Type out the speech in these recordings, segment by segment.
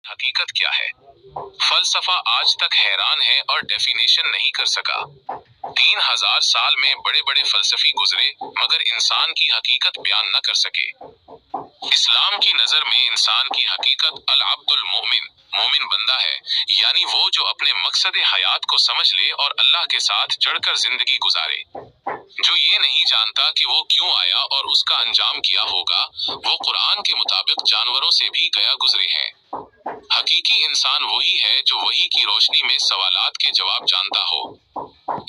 हकीकत क्या है? फलसफा आज तक हैरान है और डेफिनेशन नहीं कर सका। 3000 साल में बड़े बड़े फलसफी गुजरे मगर इंसान की हकीकत बयान न कर सके। इस्लाम की नजर में इंसान की हकीकत अल अब्दुल मोमिन, मोमिन बंदा है, यानी वो जो अपने मकसद हयात को समझ ले और अल्लाह के साथ जड़कर जिंदगी गुजारे। जो ये नहीं जानता कि वो क्यों आया और उसका अंजाम क्या होगा, वो कुरान के मुताबिक जानवरों से भी गया गुजरे हैं। हकीकी इंसान वही है जो वही की रोशनी में सवालात के जवाब जानता हो।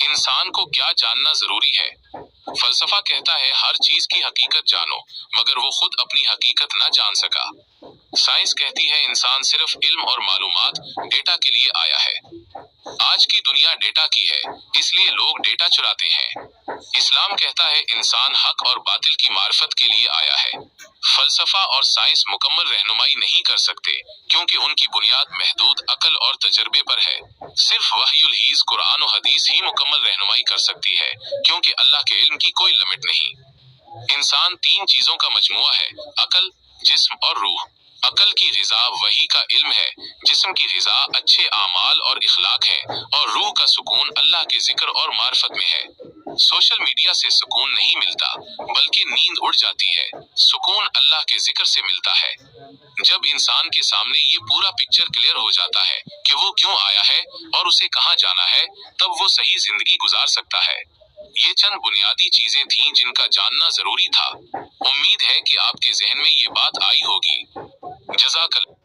इंसान को क्या जानना जरूरी है? फलसफा कहता है हर चीज की हकीकत जानो, मगर वो खुद अपनी हकीकत न जान सका। साइंस कहती है इंसान सिर्फ इल्म और मालूमात, डेटा के लिए आया है। आज की दुनिया डेटा की है, इसलिए लोग डेटा चुराते हैं। इस्लाम कहता है इंसान हक और बातिल की मार्फत के लिए आया है। फलसफा और साइंस मुकम्मल रहनुमाई नहीं कर सकते, क्योंकि उनकी बुनियाद महदूद अकल और तजर्बे पर है। सिर्फ वहीयुल हीज कुरान और हदीस ही मुकम्मल रहनुमाई कर सकती है, क्योंकि अल्लाह के इल्म की कोई लिमिट नहीं। इंसान तीन चीजों का मजमुआ है: अकल, जिस्म और रूह। अकल की ग़िज़ा वही का इल्म है, जिस्म की ग़िज़ा अच्छे आमाल और इखलाक है, और रूह का सुकून अल्लाह के जिक्र और मार्फत में है। सोशल मीडिया से सुकून नहीं मिलता, बल्कि नींद उड़ जाती है। सुकून अल्लाह के जिक्र से मिलता है। जब इंसान के सामने ये पूरा पिक्चर क्लियर हो जाता है कि वो क्यों आया है और उसे कहाँ जाना है, तब वो सही जिंदगी गुजार सकता है। ये चंद बुनियादी चीजें थीं जिनका जानना जरूरी था। उम्मीद है कि आपके जहन में ये बात आई होगी। जज़ाकल्लाह।